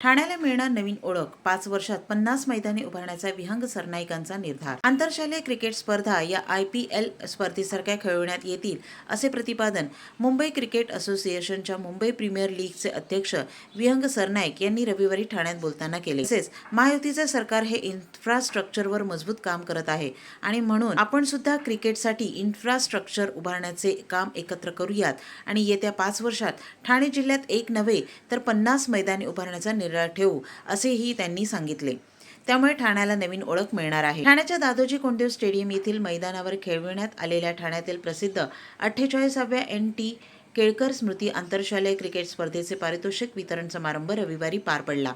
ठाण्याला मिळणार नवीन ओळख, 5 वर्षात 50 मैदानी उभारण्याचा विहंग सरनाईकांचा निर्धार. आंतरशालेय क्रिकेट स्पर्धा या IPL स्पर्धेसारख्या खेळवण्यात येतील असे प्रतिपादन मुंबई क्रिकेट असोसिएशनच्या मुंबई प्रीमियर लीगचे अध्यक्ष विहंग सरनाईक यांनी रविवारी ठाण्यात बोलताना केले. तसेच महायुतीचे सरकार हे इन्फ्रास्ट्रक्चरवर मजबूत काम करत आहे आणि म्हणून आपण सुद्धा क्रिकेटसाठी इन्फ्रास्ट्रक्चर उभारण्याचे काम एकत्र करूयात आणि येत्या 5 वर्षात ठाणे जिल्ह्यात एक नव्हे तर 50 मैदानी उभारण्याचा निर्णय ठेवू असेही त्यांनी सांगितले. त्यामुळे ठाण्याला नवीन ओळख मिळणार आहे. ठाण्याच्या दादोजी कोंडदेव स्टेडियम येथील मैदानावर खेळविण्यात आलेल्या ठाण्यातील प्रसिद्ध 48व्या NT केळकर स्मृती आंतरशालेय क्रिकेट स्पर्धेचे पारितोषिक वितरण समारंभ रविवारी पार पडला.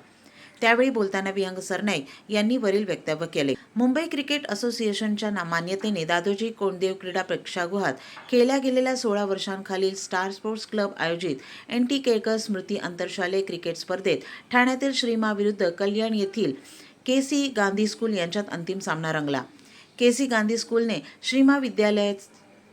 त्यावेळी बोलताना विहंग सरनाईक यांनी वरील वक्तव्य केले. मुंबई क्रिकेट असोसिएशनच्या मान्यतेने दादोजी कोंडदेव क्रीडा प्रेक्षागृहात खेळल्या गेलेल्या 16 वर्षांखालील स्टार स्पोर्ट्स क्लब आयोजित NT केळकर स्मृती आंतरशालेय क्रिकेट स्पर्धेत ठाण्यातील श्रीमा विरुद्ध कल्याण येथील KC गांधी स्कूल यांच्यात अंतिम सामना रंगला. KC गांधी स्कूलने श्रीमा विद्यालय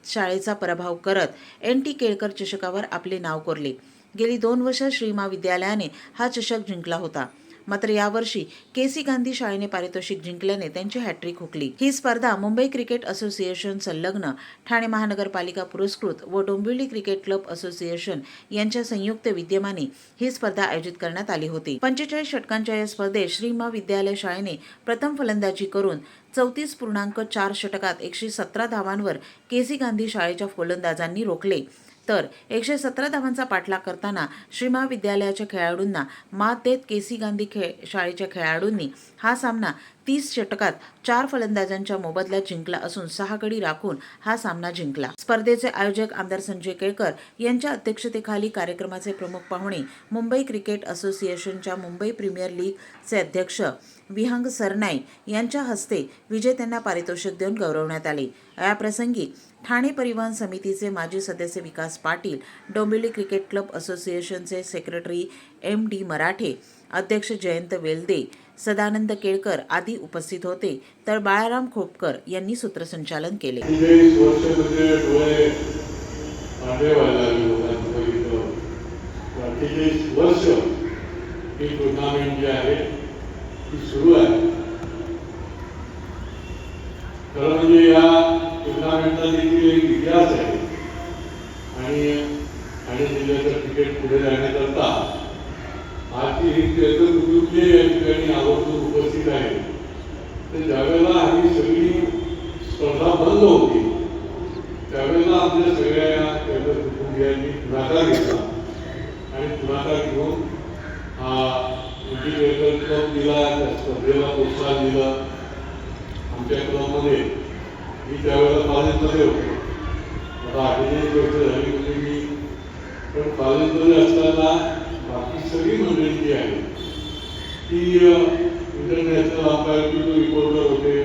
शाळेचा पराभव करत NT केळकर चषकावर आपले नाव कोरले. गेली 2 वर्ष श्रीमा विद्यालयाने हा चषक जिंकला होता. मात्र यावर्षी KC गांधी शाळेने पारितोषिक जिंकल्याने त्यांची हॅट्रिक हुकली. ही स्पर्धा मुंबई क्रिकेट असोसिएशन संलग्न, ठाणे महानगरपालिका पुरस्कृत व डोंबिवली क्रिकेट क्लब असोसिएशन यांच्या संयुक्त विद्यमाने ही स्पर्धा आयोजित करण्यात आली होती. 45 षटकांच्या या स्पर्धेत श्रीमा विद्यालय शाळेने प्रथम फलंदाजी करून 34.4 षटकात 117 धावांवर KC गांधी शाळेच्या फलंदाजांनी रोखले. तर 117 धावांचा पाठलाग करताना श्रीमा विद्यालयाच्या खेळाडूंना मात देत KC गांधी शाळेच्या खेळाडूंनी हा सामना 30 षटकात 4 फलंदाजांच्या मोबदल्यात जिंकला असून 6 गडी राखून हा सामना जिंकला. स्पर्धेचे आयोजक आमदार संजय केळकर यांच्या अध्यक्षतेखाली कार्यक्रमाचे प्रमुख पाहुणे मुंबई क्रिकेट असोसिएशनच्या मुंबई प्रीमियर लीगचे अध्यक्ष विहंग सरनाईक यांच्या हस्ते विजेत्यांना पारितोषिक देऊन गौरवण्यात आले. याप्रसंगी ठाणे परिवहन समितीचे माजी सदस्य विकास पाटील, डोंबिवली क्रिकेट क्लब असोसिएशनचे सेक्रेटरी MD मराठे, अध्यक्ष जयंत वेलदे, सदानंद केळकर आदी उपस्थित होते. तर बाळाराम खोपकर यांनी सूत्रसंचालन केले. सुरू आहे. खरं म्हणजे या टुर्नामेंटचा देखील एक इतिहास आहे आणि ठाणे जिल्ह्याचं क्रिकेट पुढे जाण्याकरता आजची ही केळकर कुटुंबीय या ठिकाणी आवर्जून उपस्थित आहे. तर ज्यावेळेला ही सगळी स्पर्धा बंद होती त्यावेळेला आपल्या सगळ्या या केळकर कुटुंबियांनी पुढाकार घेतला आणि पुढाकार घेऊन हा केळकर क्लब दिला, त्या स्पर्धेला प्रोत्साहन दिलं. आमच्या क्लबमध्ये मी त्यावेळेला कॉलेजमध्ये होतो. आता 48 वर्ष झाली म्हणजे मी, पण कॉलेजमध्ये असताना बाकी सगळी मंडळी जी आहे ती इंटरनॅशनल अंपायरचे रिपोर्टर होते,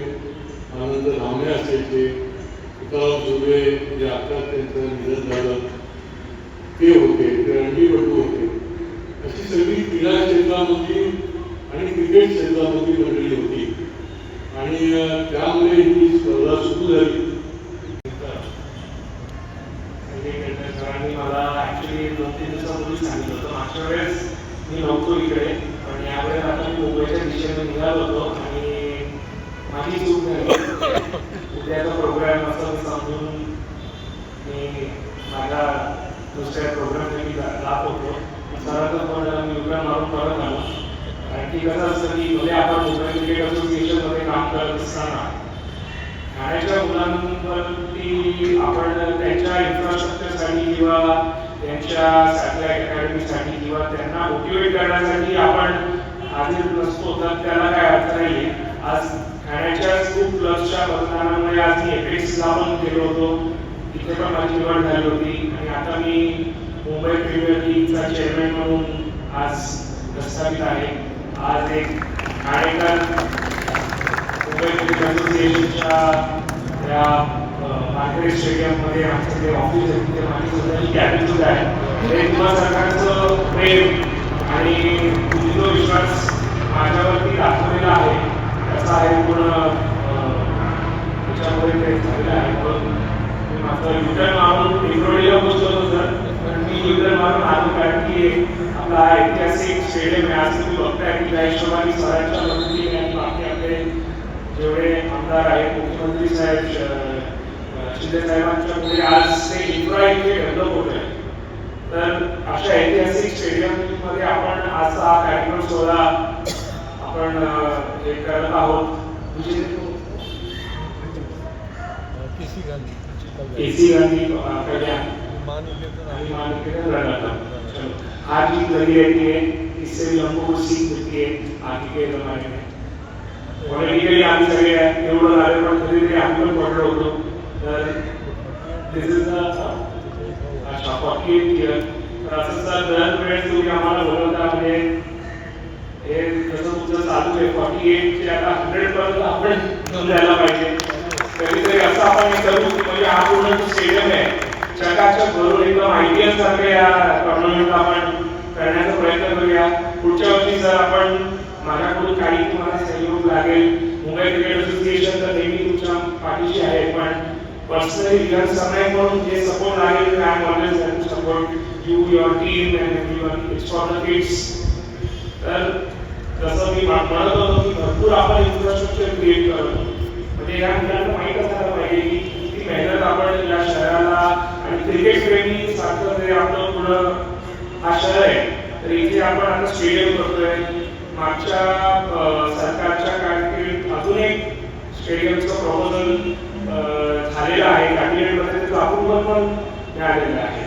आनंद धामणे असायचे, तुकाराम सुर्वे जे आत्ताच त्यांचं निधन झालं ते होते, ते रणजीपटू होते. अशी सगळी क्रीडा क्षेत्रामध्ये आणि क्रिकेट क्षेत्रामध्ये मंडळी होती आणि त्यामुळे ही स्पर्धा सुरू झाली. सरांनी मला ॲक्च्युली 2-3 दिवसापूर्वी सांगितलं होतं. मागच्या वेळेस मी नव्हतो इकडे, पण यावेळेस आता मी मुंबईच्या दिशेने निघालो होतो आणि माझी चूक झाली. उद्याचा प्रोग्राम असा मी समजून मी माझ्या दुसऱ्या प्रोग्रामसाठी जात होतो. सरांचा फोन आला, मी उद्या मारून परत आलो. कारण की कसं असतं की म्हणजे आपण मुंबई क्रिकेट असोसिएशनमध्ये काम करत असताना ठाण्याच्या मुलांवरती आपण त्यांच्या इन्फ्रास्ट्रक्चरसाठी किंवा त्यांच्या सॅटेलाईट अकॅडमीसाठी किंवा त्यांना मोटिवेट करण्यासाठी आपण हाजीर नसतो तर त्याला काय अर्थ नाही आहे. आज ठाण्याच्या खूप क्लबच्या मतदानामुळे आज मी एपेक्सला पण गेलो होतो, तिथे पण माझी निवड झाली होती आणि आता मी मुंबई प्रीमियर लीगचा चेअरमॅन म्हणून आज प्रस्थापित आहे. आज एक ठाणेकर मुंबई क्रिकेट असोसिएशनच्या त्या मार्केट स्टेडियममध्ये आमचं जे ऑफिस आहे तिथे माझी स्वतःची कॅबिन सुद्धा आहे. हे तुम्हा सरकारचं प्रेम आणि जो विश्वास माझ्यावरती दाखवलेला आहे त्याचा आहे पूर्ण त्याच्यामध्ये ते झालेलं आहे. म्हणून मी माझं युटर्न मारून विक्रोळीला पोहोचलो होतो सर, पण मी युटर्न मारून आलो कारण की आपला हा ऐतिहासिक स्टेडियम आहे. आज तुम्ही बघताय की ज्या हिशोबाने सरांच्या मदतीने आणि बाकी आपले जेवढे आमदार आहेत, मुख्यमंत्री साहेब शिंदे साहेबांच्या पुढे आज ते इन्फ्रा इथे डेव्हलप होत आहे. तर अशा ऐतिहासिक स्टेडियम मध्ये आपण आजचा हा कार्यक्रम सोहळा आपण हे करत आहोत. केसी गांधी कल्याण आणि माननीय रंगाता आज जीत लगी रहती है. इससे भी हमको कुछ सीख मिलती है आगे के जमाने में. पॉलिटिकली आम्ही सगळे निवडून आले, पण कधीतरी आम्ही पण पडलो होतो. तर दिस इज अच्छा 48 इयर. तर असं सर दरवेळेस तुम्ही आम्हाला बोलवता, म्हणजे हे जसं तुमचं चालू आहे 48 चे आता 100 पर्यंत आपण घेऊन जायला पाहिजे. कधीतरी असं आपण हे करू म्हणजे हा पूर्ण स्टेडियम आहे चकाचक भरून एकदम आयडियल सारखे या टुर्नामेंटला आपण करण्याचा प्रयत्न करूया. पुढच्या वर्षी जर आपण माझ्याकडून काही तुम्हाला सहयोग लागेल, मुंबई क्रिकेट असोसिएशन तर नेहमी तुमच्या पाठीशी आहे, पण पर्सनली विहार सरनाईक म्हणून जे सपोर्ट लागेल I am always there to support you, your team and everyone. It's for the kids. तर जसं मी म्हणत होतो की भरपूर आपण इन्फ्रास्ट्रक्चर क्रिएट करतो, म्हणजे या मुलांना माहीत असायला पाहिजे की किती मेहनत आपण या शहराला आणि क्रिकेट प्रेमी सारखं जे आपलं पुढं हा शहर आहे, तर इथे आपण आता स्टेडियम करतोय. मागच्या सरकारच्या कारकिर्दीत अजून एक स्टेडियमचं प्रपोजल झालेलं आहे, कॅबिनेटमध्ये त्याचं अप्रुव्हल पण मिळालेलं आहे.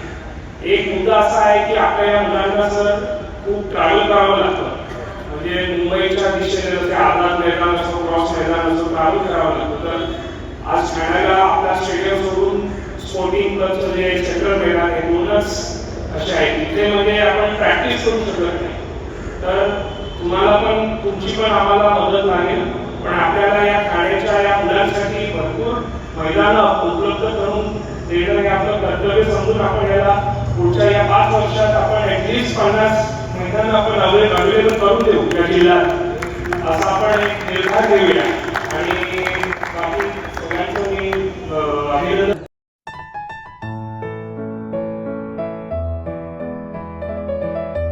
एक मुद्दा असा आहे की आपल्या या मुलांना सर खूप ट्रॅव्हल करावं लागतं, म्हणजे मुंबईच्या दिशेने जसे आझाद मैदान असो, क्रॉस मैदान असो, ट्रॅव्हल करावं लागतं. तर आज ठाण्याला आपल्या स्टेडियम सोडून स्पोर्टिंग क्लबचं जे सेंट्रल मैदान आहे, दोनच असे आहेत. तिथे म्हणजे आपण प्रॅक्टिस करू शकत नाही. तर तुम्हाला पण तुमची पण आम्हाला मदत लागेल, पण आपल्याला या ठाण्याच्या या मुलांसाठी भरपूर मैदानं उपलब्ध करून देणं हे आपलं कर्तव्य समजून आपण याला पुढच्या या 5 वर्षात आपण ऍटलीस्ट 50 मैदान आपण अवेलेबल करून देऊ या जिल्ह्यात, असा आपण एक निर्धार घेऊया. आणि